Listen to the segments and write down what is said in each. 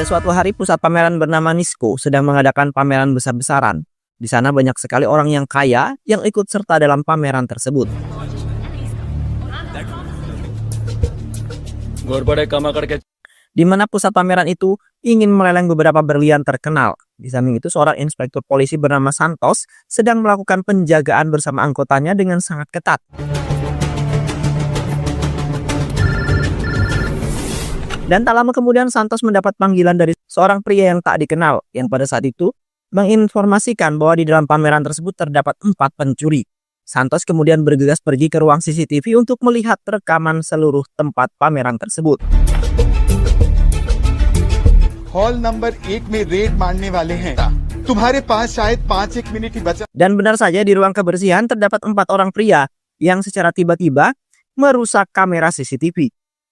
Pada suatu hari pusat pameran bernama Nisco sedang mengadakan pameran besar-besaran. Di sana banyak sekali orang yang kaya yang ikut serta dalam pameran tersebut. Di mana pusat pameran itu ingin meleleng beberapa berlian terkenal. Di samping itu seorang inspektur polisi bernama Santos sedang melakukan penjagaan bersama anggotanya dengan sangat ketat. Dan tak lama kemudian Santos mendapat panggilan dari seorang pria yang tak dikenal yang pada saat itu menginformasikan bahwa di dalam pameran tersebut terdapat 4 pencuri. Santos kemudian bergegas pergi ke ruang CCTV untuk melihat rekaman seluruh tempat pameran tersebut. Hall number 1 में रेड मारने वाले हैं. तुम्हारे पास शायद 5-1 मिनट ही बचा. Dan benar saja di ruang kebersihan terdapat 4 orang pria yang secara tiba-tiba merusak kamera CCTV.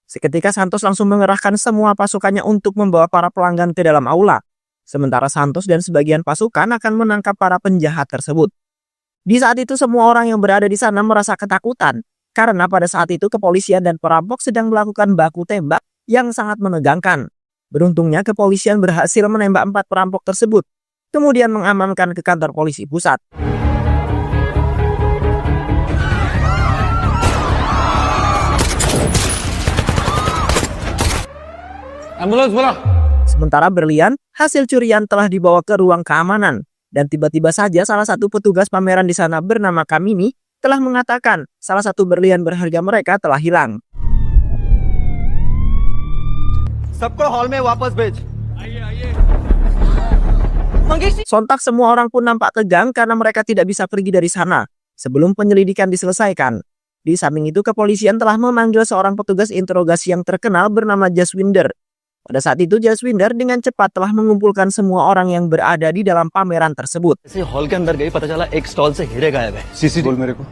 Seketika Santos langsung mengerahkan semua pasukannya untuk membawa para pelanggan ke dalam aula. Sementara Santos dan sebagian pasukan akan menangkap para penjahat tersebut. Di saat itu semua orang yang berada di sana merasa ketakutan. Karena pada saat itu kepolisian dan perampok sedang melakukan baku tembak yang sangat menegangkan. Beruntungnya kepolisian berhasil menembak 4 perampok tersebut. Kemudian mengamankan ke kantor polisi pusat. Ambulans bola. Sementara berlian hasil curian telah dibawa ke ruang keamanan. Dan tiba-tiba saja salah satu petugas pameran di sana bernama Kamini telah mengatakan salah satu berlian berharga mereka telah hilang. सबको हॉल में वापस भेज. Sontak semua orang pun nampak tegang karena mereka tidak bisa pergi dari sana sebelum penyelidikan diselesaikan. Di samping itu kepolisian telah memanggil seorang petugas interogasi yang terkenal bernama Jaswinder. Pada saat itu Jaswinder dengan cepat telah mengumpulkan semua orang yang berada di dalam pameran tersebut. Hall के अंदर गई पता चला एक स्टॉल से हीरे गायब है. बोल मेरे को.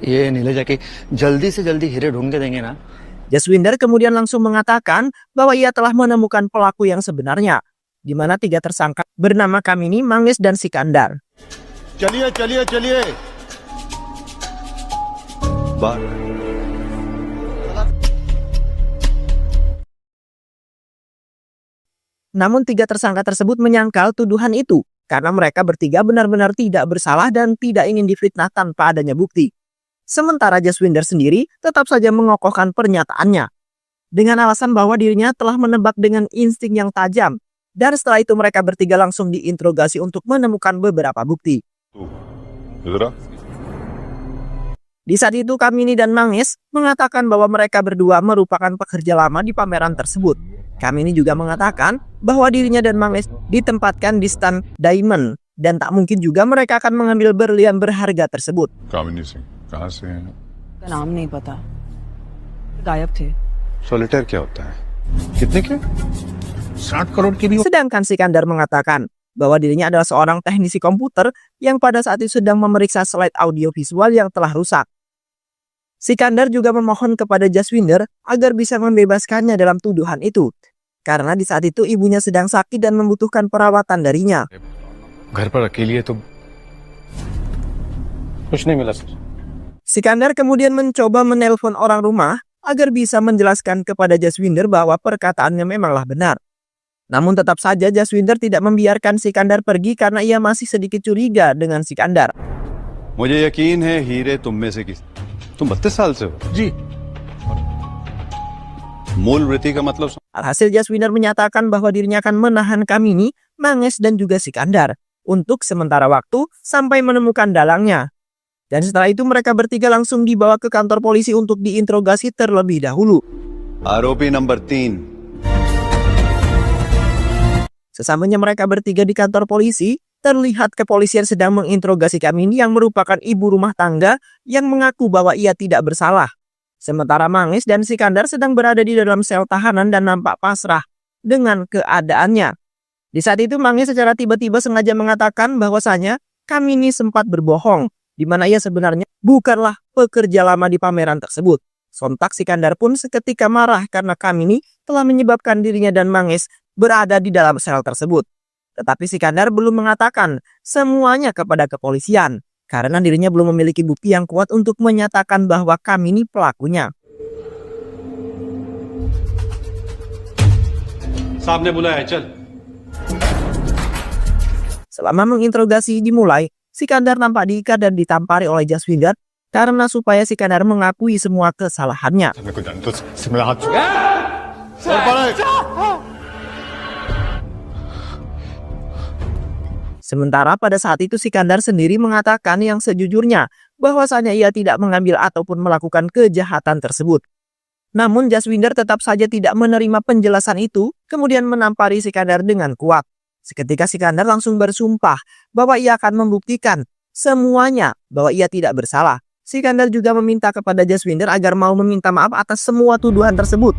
ये नीले जाके जल्दी से जल्दी हीरे ढूंढ के देंगे ना. Jaswinder kemudian langsung mengatakan bahwa ia telah menemukan pelaku yang sebenarnya, di mana 3 tersangka bernama Kamini, Manggis, dan Sikandar. चलिए चलिए चलिए. Namun 3 tersangka tersebut menyangkal tuduhan itu karena mereka bertiga benar-benar tidak bersalah dan tidak ingin difitnah tanpa adanya bukti. Sementara Jaswinder sendiri tetap saja mengokohkan pernyataannya dengan alasan bahwa dirinya telah menebak dengan insting yang tajam, dan setelah itu mereka bertiga langsung diinterogasi untuk menemukan beberapa bukti. Di saat itu Kamini dan Manggis mengatakan bahwa mereka berdua merupakan pekerja lama di pameran tersebut. Kamini juga mengatakan bahwa dirinya dan Manggis ditempatkan di stand Diamond dan tak mungkin juga mereka akan mengambil berlian berharga tersebut. Kamini Singh, कहाँ से हैं? नाम नहीं पता, गायब थे. सोलिटेयर क्या होता है? कितने के? 60 करोड़ की भी. Sedangkan Sikandar mengatakan bahwa dirinya adalah seorang teknisi komputer yang pada saat itu sedang memeriksa slide audio visual yang telah rusak. Sikandar juga memohon kepada Jaswinder agar bisa membebaskannya dalam tuduhan itu, karena di saat itu ibunya sedang sakit dan membutuhkan perawatan darinya. घर पर अकेली है तो कुछ नहीं मिला sir. Sikandar kemudian mencoba menelpon orang rumah agar bisa menjelaskan kepada Jaswinder bahwa perkataannya memanglah benar. Namun tetap saja Jaswinder tidak membiarkan Sikandar pergi karena ia masih sedikit curiga dengan Sikandar. मुझे यकीन है हीरे तुम में से किसी. तुम 32 साल से हो. जी. मूल वृत्ति का मतलब. Alhasil Jaswinder menyatakan bahwa dirinya akan menahan Kamini, Manggis, dan juga Sikandar untuk sementara waktu sampai menemukan dalangnya. Dan setelah itu mereka bertiga langsung dibawa ke kantor polisi untuk diinterogasi terlebih dahulu. आरोपी नंबर 3. Sesamanya mereka bertiga di kantor polisi, terlihat kepolisian sedang menginterogasi Kamini yang merupakan ibu rumah tangga yang mengaku bahwa ia tidak bersalah. Sementara Manggis dan Sikandar sedang berada di dalam sel tahanan dan nampak pasrah dengan keadaannya. Di saat itu Manggis secara tiba-tiba sengaja mengatakan bahwasanya Kamini sempat berbohong, di mana ia sebenarnya bukanlah pekerja lama di pameran tersebut. Sontak Sikandar pun seketika marah karena Kamini telah menyebabkan dirinya dan Manggis berada di dalam sel tersebut. Tetapi Sikandar belum mengatakan semuanya kepada kepolisian karena dirinya belum memiliki bukti yang kuat untuk menyatakan bahwa Kamini pelakunya. साहब ने बुलाया है, चल। Selama menginterogasi dimulai, Sikandar nampak diikat dan ditampari oleh Jaswinder karena supaya Sikandar mengakui semua kesalahannya. मेरे को जान तो से मेरा हाथ Sementara pada saat itu Sikandar sendiri mengatakan yang sejujurnya bahwasanya ia tidak mengambil ataupun melakukan kejahatan tersebut. Namun Jaswinder tetap saja tidak menerima penjelasan itu, kemudian menampari Sikandar dengan kuat. Seketika Sikandar langsung bersumpah bahwa ia akan membuktikan semuanya bahwa ia tidak bersalah. Sikandar juga meminta kepada Jaswinder agar mau meminta maaf atas semua tuduhan tersebut.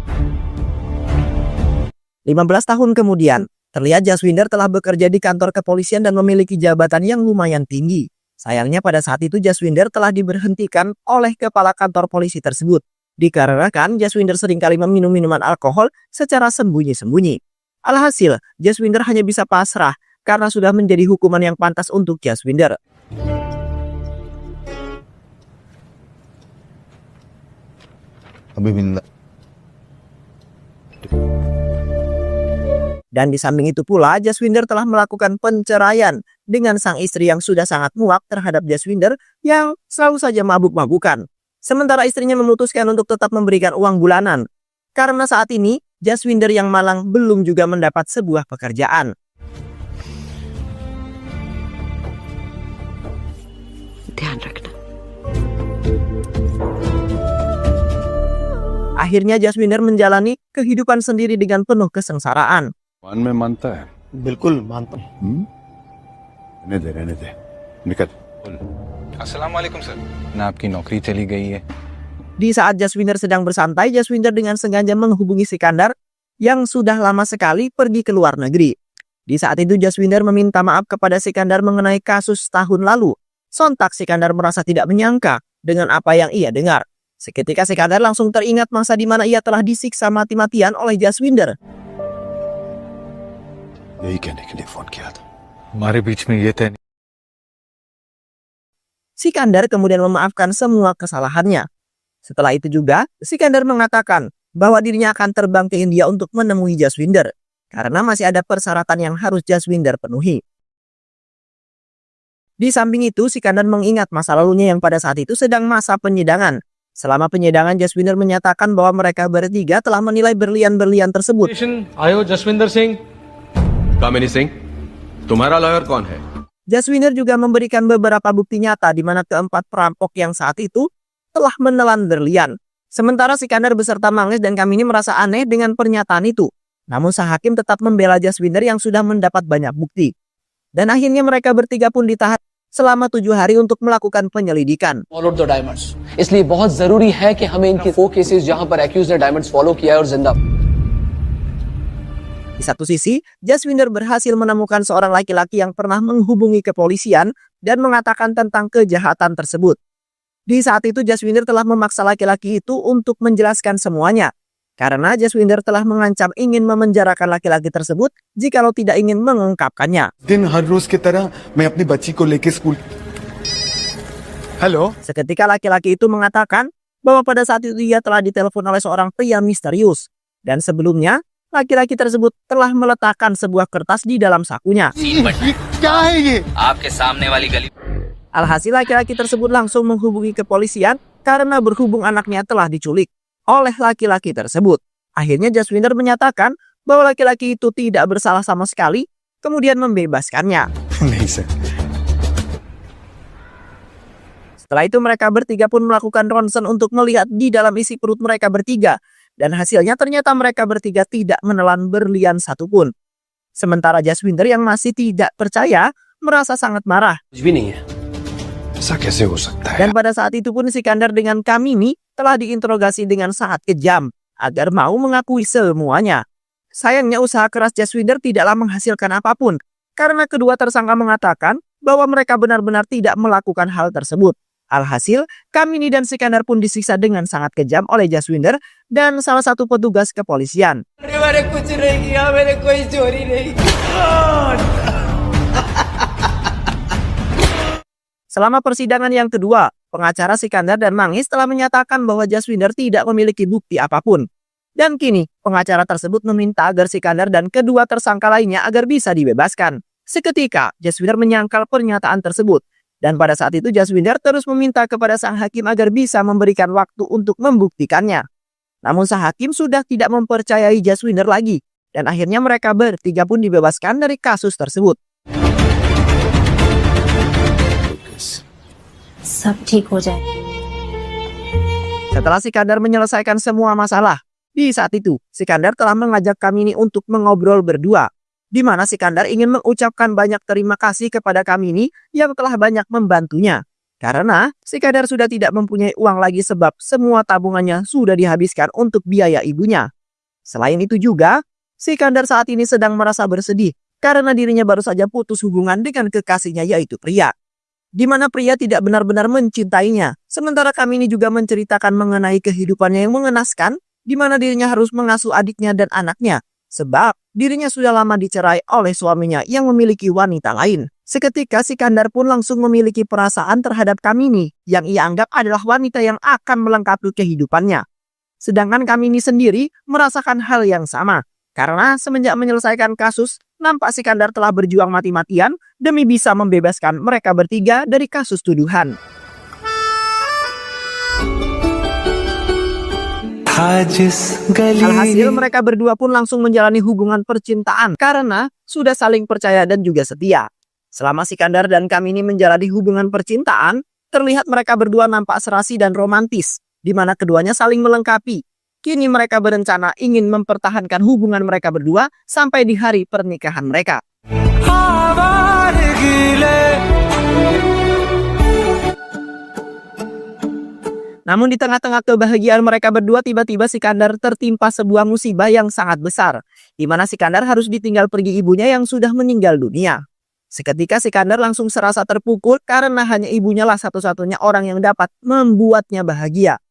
15 tahun kemudian, terlihat Jaswinder telah bekerja di kantor kepolisian dan memiliki jabatan yang lumayan tinggi. Sayangnya pada saat itu Jaswinder telah diberhentikan oleh kepala kantor polisi tersebut. Dikarenakan Jaswinder seringkali meminum minuman alkohol secara sembunyi-sembunyi. Alhasil, Jaswinder hanya bisa pasrah karena sudah menjadi hukuman yang pantas untuk Jaswinder. Dan di samping itu pula, Jaswinder telah melakukan penceraian dengan sang istri yang sudah sangat muak terhadap Jaswinder yang selalu saja mabuk-mabukan. Sementara istrinya memutuskan untuk tetap memberikan uang bulanan. Karena saat ini, Jaswinder yang malang belum juga mendapat sebuah pekerjaan. ध्यान रखना। Akhirnya Jaswinder menjalani kehidupan sendiri dengan penuh kesengsaraan. मान में मानता है बिल्कुल मानता हूँ। रहने दे निकल अस्सलाम वालेकुम सर ना आपकी नौकरी चली गई है। Di saat Jaswinder sedang bersantai, Jaswinder dengan sengaja menghubungi Sikandar yang sudah lama sekali pergi ke luar negeri. Di saat itu Jaswinder meminta maaf kepada Sikandar mengenai kasus tahun lalu. Sontak Sikandar merasa tidak menyangka dengan apa yang ia dengar. Seketika Sikandar langsung teringat masa di mana ia telah disiksa mati-matian oleh Jaswinder. यही कहने के लिए फोन किया था हमारे बीच में ये तय Sikandar kemudian memaafkan semua kesalahannya. Setelah itu juga, Sikandar mengatakan bahwa dirinya akan terbang ke India untuk menemui Jaswinder karena masih ada persyaratan yang harus Jaswinder penuhi. Di samping itu, Sikandar mengingat masa lalunya yang pada saat itu sedang masa penyidangan. Selama penyidangan, Jaswinder menyatakan bahwa mereka bertiga telah menilai berlian-berlian tersebut. आयो जसविंदर सिंह। कामिनी सिंह, तुम्हारा लॉयर कौन है? Jaswinder juga memberikan beberapa bukti nyata di mana keempat perampok yang saat itu telah menelan berlian. Sementara Sikandar beserta Manges dan Kamini merasa aneh dengan pernyataan itu. Namun sang hakim tetap membela Jaswinder yang sudah mendapat banyak bukti. Dan akhirnya mereka bertiga pun ditahan selama 7 hari untuk melakukan penyelidikan. Followed the diamonds. इसलिए बहुत जरूरी है कि हमें इनके 4 केसेस जहां पर accused ने diamonds follow किया है और जिंदा। Di satu sisi, Jaswinder berhasil menemukan seorang laki-laki yang pernah menghubungi kepolisian dan mengatakan tentang kejahatan tersebut. Di saat itu Jaswinder telah memaksa laki-laki itu untuk menjelaskan semuanya. Karena Jaswinder telah mengancam ingin memenjarakan laki-laki tersebut jikalau tidak ingin mengungkapkannya. दिन हर रोज की तरह मैं अपनी बच्ची को लेके school hello Seketika laki-laki itu mengatakan bahwa pada saat itu ia telah ditelepon oleh seorang pria misterius. Dan sebelumnya, laki-laki tersebut telah meletakkan sebuah kertas di dalam sakunya. क्या है ये आपके सामने वाली गली। Alhasil laki-laki tersebut langsung menghubungi kepolisian karena berhubung anaknya telah diculik oleh laki-laki tersebut. Akhirnya Jaswinder menyatakan bahwa laki-laki itu tidak bersalah sama sekali, kemudian membebaskannya. नहीं sir Setelah itu mereka bertiga pun melakukan ronsen untuk melihat di dalam isi perut mereka bertiga. Dan hasilnya ternyata mereka bertiga tidak menelan berlian satupun. Sementara Jaswinder yang masih tidak percaya merasa sangat marah. कुछ भी नहीं है। ऐसा कैसे हो सकता है Dan pada saat itu pun Sikandar dengan Kamini telah diinterogasi dengan sangat kejam agar mau mengakui semuanya. Sayangnya usaha keras Jaswinder tidaklah menghasilkan apapun karena kedua tersangka mengatakan bahwa mereka benar-benar tidak melakukan hal tersebut. Alhasil, Kamini dan Sikandar pun disiksa dengan sangat kejam oleh Jaswinder dan salah satu petugas kepolisian. Selama persidangan yang kedua, pengacara Sikandar dan Manges telah menyatakan bahwa Jaswinder tidak memiliki bukti apapun. Dan kini, pengacara tersebut meminta agar Sikandar dan kedua tersangka lainnya agar bisa dibebaskan. Seketika, Jaswinder menyangkal pernyataan tersebut. Dan pada saat itu Jaswinder terus meminta kepada sang hakim agar bisa memberikan waktu untuk membuktikannya. Namun sang hakim sudah tidak mempercayai Jaswinder lagi. Dan akhirnya mereka bertiga pun dibebaskan dari kasus tersebut. सब ठीक हो जाए। Setelah Sikandar menyelesaikan semua masalah, di saat itu Sikandar telah mengajak Kamini untuk mengobrol berdua, di mana Sikandar ingin mengucapkan banyak terima kasih kepada Kamini yang telah banyak membantunya. Karena Sikandar sudah tidak mempunyai uang lagi sebab semua tabungannya sudah dihabiskan untuk biaya ibunya. Selain itu juga, Sikandar saat ini sedang merasa bersedih karena dirinya baru saja putus hubungan dengan kekasihnya yaitu Priya. Di mana Priya tidak benar-benar mencintainya. Sementara Kamini juga menceritakan mengenai kehidupannya yang mengenaskan, di mana dirinya harus mengasuh adiknya dan anaknya. Sebab dirinya sudah lama dicerai oleh suaminya yang memiliki wanita lain. Seketika Sikandar pun langsung memiliki perasaan terhadap Kamini yang ia anggap adalah wanita yang akan melengkapi kehidupannya. Sedangkan Kamini sendiri merasakan hal yang sama. Karena semenjak menyelesaikan kasus, nampak Sikandar telah berjuang mati-matian demi bisa membebaskan mereka bertiga dari kasus tuduhan. Alhasil mereka berdua pun langsung menjalani hubungan percintaan karena sudah saling percaya dan juga setia. Selama Sikandar dan Kamini menjalani hubungan percintaan, terlihat mereka berdua nampak serasi dan romantis, di mana keduanya saling melengkapi. Kini mereka berencana ingin mempertahankan hubungan mereka berdua sampai di hari pernikahan mereka. Namun di tengah-tengah kebahagiaan mereka berdua, tiba-tiba Sikandar tertimpa sebuah musibah yang sangat besar, di mana Sikandar harus ditinggal pergi ibunya yang sudah meninggal dunia. Seketika Sikandar langsung serasa terpukul karena hanya ibunya lah satu-satunya orang yang dapat membuatnya bahagia.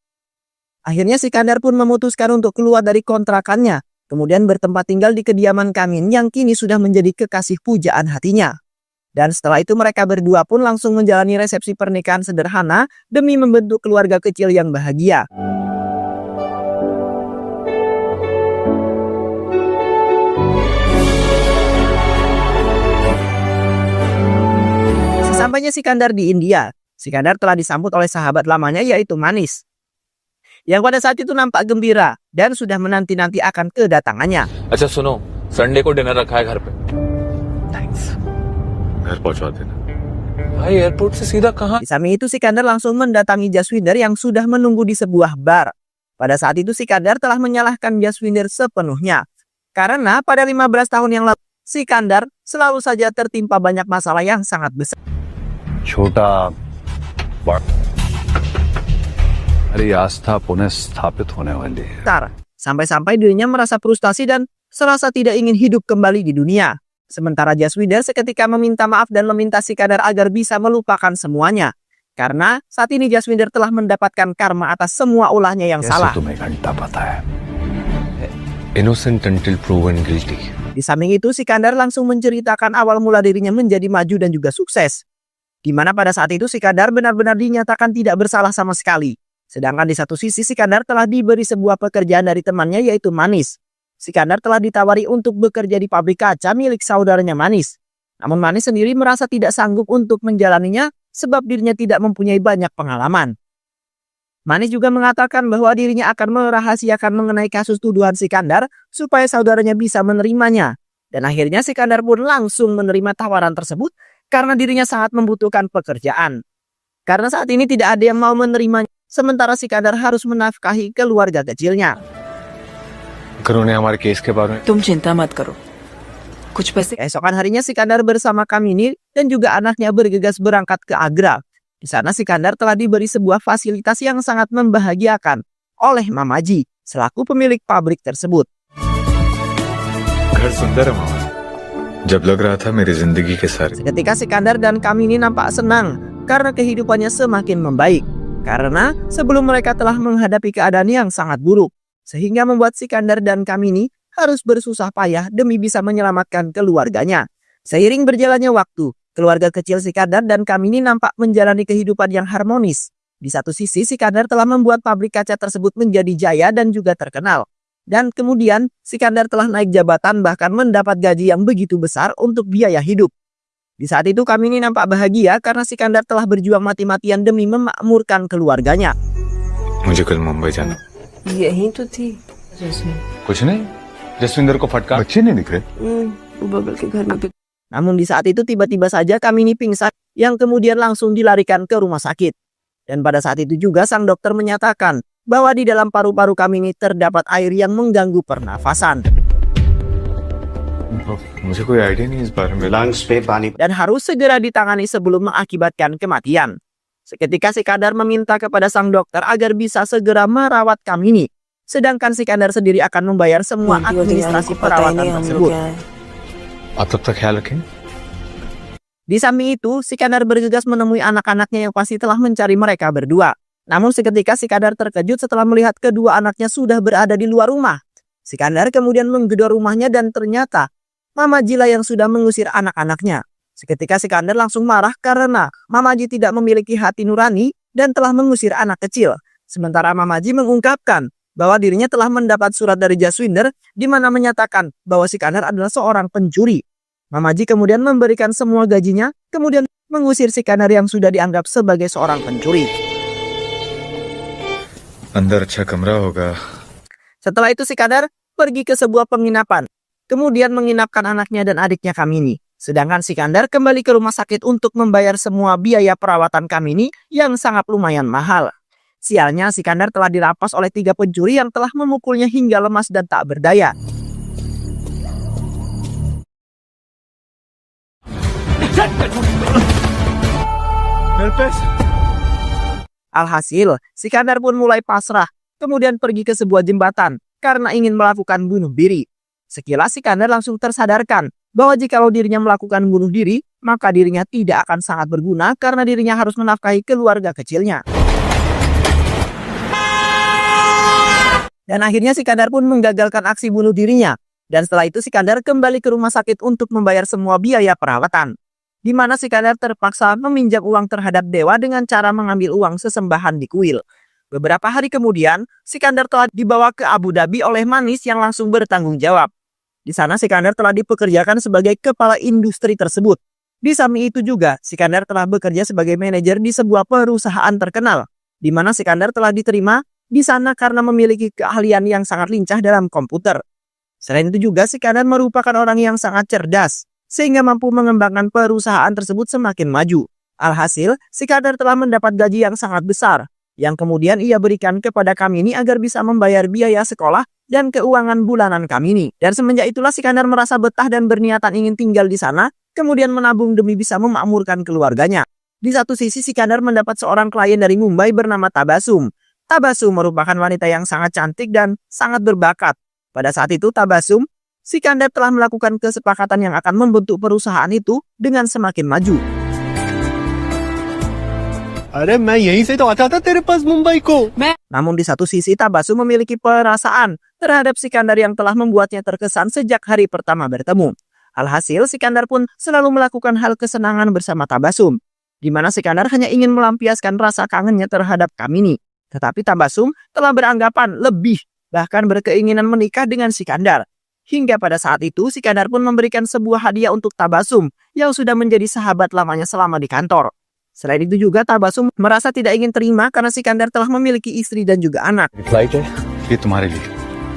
Akhirnya Sikandar pun memutuskan untuk keluar dari kontrakannya, kemudian bertempat tinggal di kediaman Kamin yang kini sudah menjadi kekasih pujaan hatinya. Dan setelah itu mereka berdua pun langsung menjalani resepsi pernikahan sederhana demi membentuk keluarga kecil yang bahagia. Sesampainya Sikandar di India, Sikandar telah disambut oleh sahabat lamanya yaitu Manis, yang pada saat itu nampak gembira dan sudah menanti-nanti akan kedatangannya. अच्छा सुनो संडे को डिनर रखा है घर पे घर पहुंचा देना। भाई एयरपोर्ट से सीधा कहाँ Di samping itu Sikandar langsung mendatangi Jaswinder yang sudah menunggu di sebuah bar. Pada saat itu Sikandar telah menyalahkan Jaswinder sepenuhnya. Karena pada 15 tahun yang lalu Sikandar selalu saja tertimpa banyak masalah yang sangat besar. छोटा हमारी आस्था पुनः स्थापित होने वाली है। Sampai-sampai dirinya merasa frustasi dan serasa tidak ingin hidup kembali di dunia. Sementara Jaswinder seketika meminta maaf dan meminta Sikandar agar bisa melupakan semuanya. Karena saat ini Jaswinder telah mendapatkan karma atas semua ulahnya yang salah. तुम्हें घंटा पता है innocent until proven guilty. Di samping itu Sikandar langsung menceritakan awal mula dirinya menjadi maju dan juga sukses. Di mana pada saat itu Sikandar benar-benar dinyatakan tidak bersalah sama sekali. Sedangkan di satu sisi Sikandar telah diberi sebuah pekerjaan dari temannya yaitu Manis. Sikandar telah ditawari untuk bekerja di pabrik kaca milik saudaranya Manis. Namun Manis sendiri merasa tidak sanggup untuk menjalaninya sebab dirinya tidak mempunyai banyak pengalaman. Manis juga mengatakan bahwa dirinya akan merahasiakan mengenai kasus tuduhan Sikandar supaya saudaranya bisa menerimanya. Dan akhirnya Sikandar pun langsung menerima tawaran tersebut karena dirinya sangat membutuhkan pekerjaan. Karena saat ini tidak ada yang mau menerimanya, sementara Sikandar harus menafkahi keluarga kecilnya. उन्होंने हमारे केस के बारे में तुम चिंता मत करो, कुछ पैसे Keesokan harinya Sikandar bersama Kamini dan juga anaknya bergegas berangkat ke Agra. Di sana Sikandar telah diberi sebuah fasilitas yang sangat membahagiakan oleh Mamaji selaku pemilik pabrik tersebut. घर सुंदर है मामा। जब लग रहा था मेरी जिंदगी के सारे Seketika Sikandar dan Kamini nampak senang karena kehidupannya semakin membaik. Karena sebelum mereka telah menghadapi keadaan yang sangat buruk. Sehingga membuat Sikandar dan Kamini harus bersusah payah demi bisa menyelamatkan keluarganya. Seiring berjalannya waktu, keluarga kecil Sikandar dan Kamini nampak menjalani kehidupan yang harmonis. Di satu sisi Sikandar telah membuat pabrik kaca tersebut menjadi jaya dan juga terkenal. Dan kemudian Sikandar telah naik jabatan bahkan mendapat gaji yang begitu besar untuk biaya hidup. Di saat itu Kamini nampak bahagia karena Sikandar telah berjuang mati-matian demi memakmurkan keluarganya. मुझे कल मुंबई जाना। यही तो थी जैस्मिन। कुछ नहीं, जसविंदर को फटका। बच्चे नहीं दिख रहे। वो बगल के घर में Namun di saat itu tiba-tiba saja Kamini pingsan yang kemudian langsung dilarikan ke rumah sakit. Dan pada saat itu juga sang dokter menyatakan bahwa di dalam paru-paru Kamini terdapat air yang mengganggu pernafasan. मुझे कोई आइडिया नहीं इस बारे में। लंग्स पे पानी Dan harus segera ditangani sebelum mengakibatkan kematian. Seketika Sikandar meminta kepada sang dokter agar bisa segera merawat Kamini. Sedangkan Sikandar sendiri akan membayar semua administrasi perawatan tersebut. आप तब तक ख्याल रखें। Di samping itu, Sikandar bergegas menemui anak-anaknya yang pasti telah mencari mereka berdua. Namun seketika Sikandar terkejut setelah melihat kedua anaknya sudah berada di luar rumah. Sikandar kemudian menggedor rumahnya dan ternyata Mama Jila yang sudah mengusir anak-anaknya. Seketika Sikandar langsung marah karena Mama Ji tidak memiliki hati nurani dan telah mengusir anak kecil. Sementara Mama Ji mengungkapkan bahwa dirinya telah mendapat surat dari Jaswinder di mana menyatakan bahwa Sikandar adalah seorang pencuri. Mama Ji kemudian memberikan semua gajinya, kemudian mengusir Sikandar yang sudah dianggap sebagai seorang pencuri. अंदर अच्छा कमरा होगा। Setelah itu Sikandar pergi ke sebuah penginapan, kemudian menginapkan anaknya dan adiknya Kamini. Sedangkan Sikandar kembali ke rumah sakit untuk membayar semua biaya perawatan Kamini yang sangat lumayan mahal. Sialnya Sikandar telah dirampas oleh 3 pencuri yang telah memukulnya hingga lemas dan tak berdaya. Alhasil, Sikandar pun mulai pasrah, kemudian pergi ke sebuah jembatan karena ingin melakukan bunuh diri. Sekilas Sikandar langsung tersadarkan bahwa jikalau dirinya melakukan bunuh diri, maka dirinya tidak akan sangat berguna karena dirinya harus menafkahi keluarga kecilnya. Dan akhirnya Sikandar pun menggagalkan aksi bunuh dirinya. Dan setelah itu Sikandar kembali ke rumah sakit untuk membayar semua biaya perawatan. Di mana Sikandar terpaksa meminjam uang terhadap dewa dengan cara mengambil uang sesembahan di kuil. Beberapa hari kemudian, Sikandar telah dibawa ke Abu Dhabi oleh Manis yang langsung bertanggung jawab. Di sana Sikandar telah dipekerjakan sebagai kepala industri tersebut. Di samping itu juga, Sikandar telah bekerja sebagai manajer di sebuah perusahaan terkenal, di mana Sikandar telah diterima di sana karena memiliki keahlian yang sangat lincah dalam komputer. Selain itu juga, Sikandar merupakan orang yang sangat cerdas, sehingga mampu mengembangkan perusahaan tersebut semakin maju. Alhasil, Sikandar telah mendapat gaji yang sangat besar, yang kemudian ia berikan kepada Kamini agar bisa membayar biaya sekolah dan keuangan bulanan Kamini. Dan semenjak itulah Sikandar merasa betah dan berniatan ingin tinggal di sana, kemudian menabung demi bisa memakmurkan keluarganya. Di satu sisi Sikandar mendapat seorang klien dari Mumbai bernama Tabasum. Tabasum merupakan wanita yang sangat cantik dan sangat berbakat. Pada saat itu Tabasum, Sikandar telah melakukan kesepakatan yang akan membentuk perusahaan itu dengan semakin maju. अरे मैं यहीं से तो आता था तेरे पास मुंबई को। Namun di satu sisi Tabasum memiliki perasaan terhadap Sikandar yang telah membuatnya terkesan sejak hari pertama bertemu. Alhasil Sikandar pun selalu melakukan hal kesenangan bersama Tabasum, di mana Sikandar hanya ingin melampiaskan rasa kangennya terhadap Kamini. Tetapi Tabasum telah beranggapan lebih, bahkan berkeinginan menikah dengan Sikandar. Hingga pada saat itu Sikandar pun memberikan sebuah hadiah untuk Tabasum yang sudah menjadi sahabat lamanya selama di kantor. Selain itu juga Tabasum merasa tidak ingin terima karena Sikandar telah memiliki istri dan juga anak. Flight है, ये तुम्हारे लिए।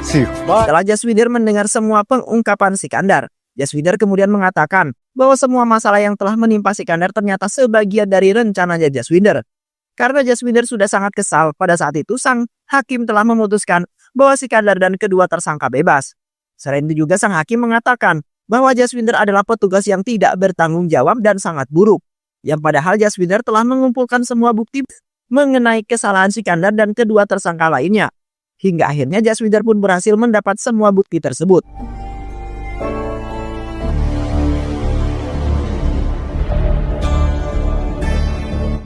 See you. Setelah Jaswinder mendengar semua pengungkapan Sikandar, Jaswinder kemudian mengatakan bahwa semua masalah yang telah menimpa Sikandar ternyata sebagian dari rencananya Jaswinder. Karena Jaswinder sudah sangat kesal, pada saat itu sang hakim telah memutuskan bahwa Sikandar dan kedua tersangka bebas. Selain itu juga sang hakim mengatakan bahwa Jaswinder adalah petugas yang tidak bertanggung jawab dan sangat buruk. Yang padahal Jaswinder telah mengumpulkan semua bukti mengenai kesalahan Sikandar dan kedua tersangka lainnya. Hingga akhirnya Jaswinder pun berhasil mendapat semua bukti tersebut.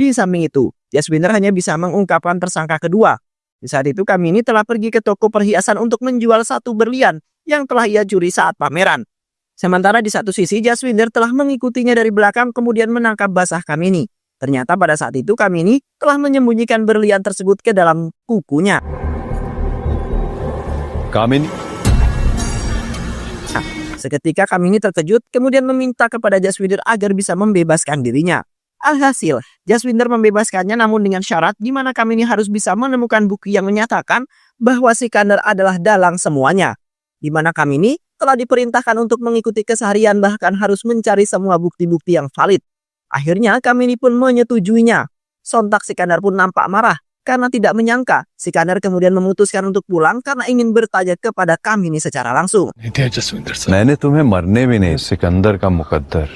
Di samping itu, Jaswinder hanya bisa mengungkapkan tersangka kedua. Di saat itu Kamini telah pergi ke toko perhiasan untuk menjual satu berlian yang telah ia curi saat pameran. Sementara di satu sisi Jaswinder telah mengikutinya dari belakang kemudian menangkap basah Kamini. Ternyata pada saat itu Kamini telah menyembunyikan berlian tersebut ke dalam kukunya. Kamini Seketika Kamini terkejut, kemudian meminta kepada Jaswinder agar bisa membebaskan dirinya. Alhasil, Jaswinder membebaskannya namun dengan syarat di mana Kamini harus bisa menemukan bukti yang menyatakan bahwa Sikandar adalah dalang semuanya. Di mana Kamini telah diperintahkan untuk mengikuti keseharian bahkan harus mencari semua bukti-bukti yang valid. Akhirnya Kamini pun menyetujuinya. Sontak Sikandar pun nampak marah karena tidak menyangka Sikandar kemudian memutuskan untuk pulang karena ingin bertanya kepada Kamini secara langsung. मैंने तुम्हें मरने भी नहीं सिकंदर का मुकद्दर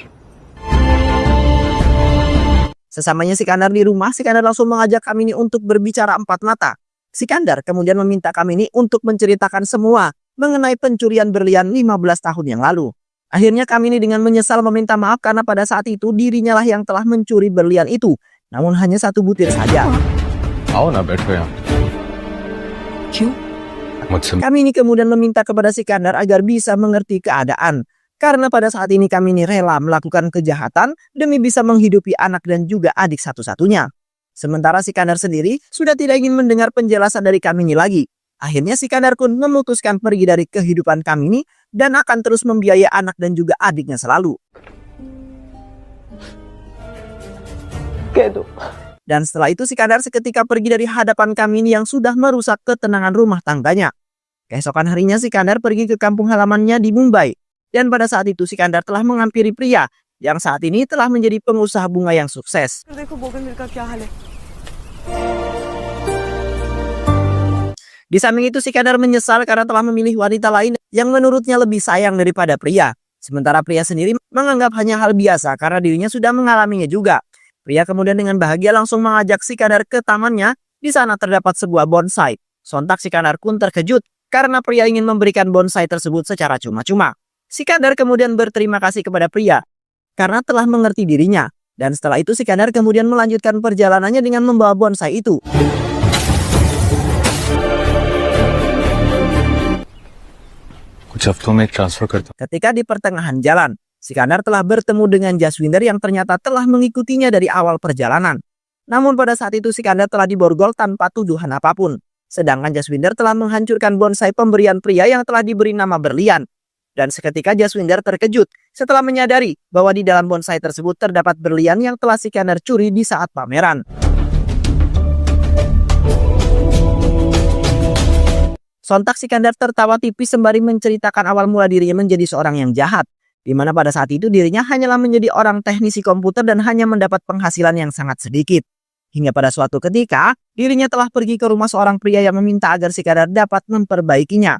Sesamanya Sikandar di rumah, Sikandar langsung mengajak Kamini untuk berbicara empat mata. Sikandar kemudian meminta Kamini untuk menceritakan semua mengenai pencurian berlian 15 tahun yang lalu. Akhirnya Kamini dengan menyesal meminta maaf karena pada saat itu dirinya lah yang telah mencuri berlian itu. Namun hanya satu butir saja. आओ ना बैठो यहाँ क्यों? मुझसे Kamini kemudian meminta kepada Sikandar agar bisa mengerti keadaan. Karena pada saat ini Kamini rela melakukan kejahatan demi bisa menghidupi anak dan juga adik satu-satunya. Sementara Sikandar sendiri sudah tidak ingin mendengar penjelasan dari Kamini lagi. Akhirnya Sikandar pun memutuskan pergi dari kehidupan Kamini dan akan terus membiayai anak dan juga adiknya selalu. Dan setelah itu Sikandar seketika pergi dari hadapan Kamini yang sudah merusak ketenangan rumah tangganya. Keesokan harinya Sikandar pergi ke kampung halamannya di Mumbai. Dan pada saat itu Sikandar telah menghampiri pria yang saat ini telah menjadi pengusaha bunga yang sukses. Di samping itu Sikandar menyesal karena telah memilih wanita lain yang menurutnya lebih sayang daripada pria. Sementara pria sendiri menganggap hanya hal biasa karena dirinya sudah mengalaminya juga. Pria kemudian dengan bahagia langsung mengajak Sikandar ke tamannya. Di sana terdapat sebuah bonsai. Sontak Sikandar pun terkejut karena pria ingin memberikan bonsai tersebut secara cuma-cuma. Sikandar kemudian berterima kasih kepada pria karena telah mengerti dirinya. Dan setelah itu Sikandar kemudian melanjutkan perjalanannya dengan membawa bonsai itu. कुछ हफ्तों में ट्रांसफर करता Ketika di pertengahan jalan, Sikandar telah bertemu dengan Jaswinder yang ternyata telah mengikutinya dari awal perjalanan. Namun pada saat itu Sikandar telah diborgol tanpa tuduhan apapun. Sedangkan Jaswinder telah menghancurkan bonsai pemberian pria yang telah diberi nama berlian. Dan seketika Jaswinder terkejut setelah menyadari bahwa di dalam bonsai tersebut terdapat berlian yang telah Sikandar curi di saat pameran. Sontak Sikandar tertawa tipis sembari menceritakan awal mula dirinya menjadi seorang yang jahat. Di mana pada saat itu dirinya hanyalah menjadi orang teknisi komputer dan hanya mendapat penghasilan yang sangat sedikit. Hingga pada suatu ketika, dirinya telah pergi ke rumah seorang pria yang meminta agar Sikandar dapat memperbaikinya.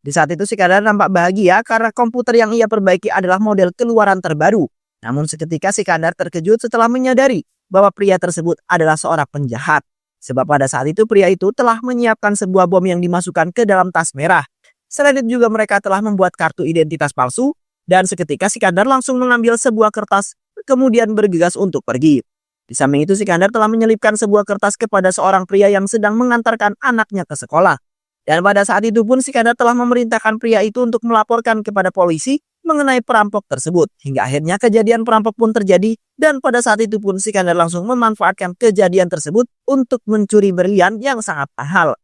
Di saat itu Sikandar nampak bahagia karena komputer yang ia perbaiki adalah model keluaran terbaru. Namun seketika Sikandar terkejut setelah menyadari bahwa pria tersebut adalah seorang penjahat. Sebab pada saat itu pria itu telah menyiapkan sebuah bom yang dimasukkan ke dalam tas merah. Selain itu juga mereka telah membuat kartu identitas palsu. Dan seketika Sikandar langsung mengambil sebuah kertas kemudian bergegas untuk pergi. Di samping itu Sikandar telah menyelipkan sebuah kertas kepada seorang pria yang sedang mengantarkan anaknya ke sekolah. Dan pada saat itu pun Sikandar telah memerintahkan pria itu untuk melaporkan kepada polisi mengenai perampok tersebut. Hingga akhirnya kejadian perampok pun terjadi dan pada saat itu pun Sikandar langsung memanfaatkan kejadian tersebut untuk mencuri berlian yang sangat mahal.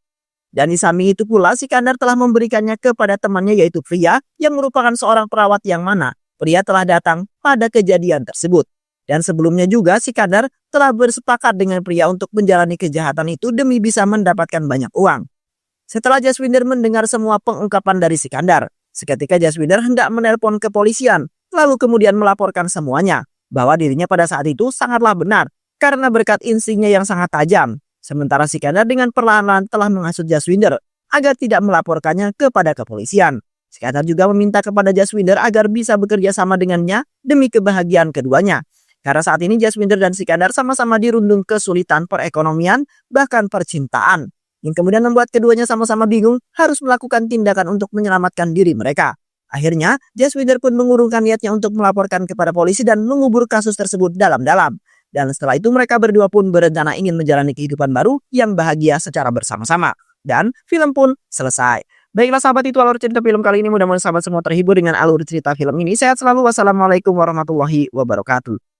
Dan di samping itu pula Sikandar telah memberikannya kepada temannya yaitu pria yang merupakan seorang perawat yang mana pria telah datang pada kejadian tersebut. Dan sebelumnya juga Sikandar telah bersepakat dengan pria untuk menjalani kejahatan itu demi bisa mendapatkan banyak uang. Setelah Jaswinder mendengar semua pengungkapan dari Sikandar, seketika Jaswinder hendak menelpon kepolisian, lalu kemudian melaporkan semuanya, bahwa dirinya pada saat itu sangatlah benar, karena berkat instingnya yang sangat tajam. Sementara Sikandar dengan perlahan-lahan telah menghasut Jaswinder, agar tidak melaporkannya kepada kepolisian. Sikandar juga meminta kepada Jaswinder agar bisa bekerja sama dengannya, demi kebahagiaan keduanya. Karena saat ini Jaswinder dan Sikandar sama-sama dirundung kesulitan perekonomian, bahkan percintaan. Yang kemudian membuat keduanya sama-sama bingung harus melakukan tindakan untuk menyelamatkan diri mereka. Akhirnya, Jaswinder pun mengurungkan niatnya untuk melaporkan kepada polisi dan mengubur kasus tersebut dalam-dalam. Dan setelah itu mereka berdua pun berencana ingin menjalani kehidupan baru yang bahagia secara bersama-sama. Dan film pun selesai. Baiklah sahabat, itu alur cerita film kali ini. Mudah-mudahan sahabat semua terhibur dengan alur cerita film ini. Sehat selalu. Wassalamualaikum warahmatullahi wabarakatuh.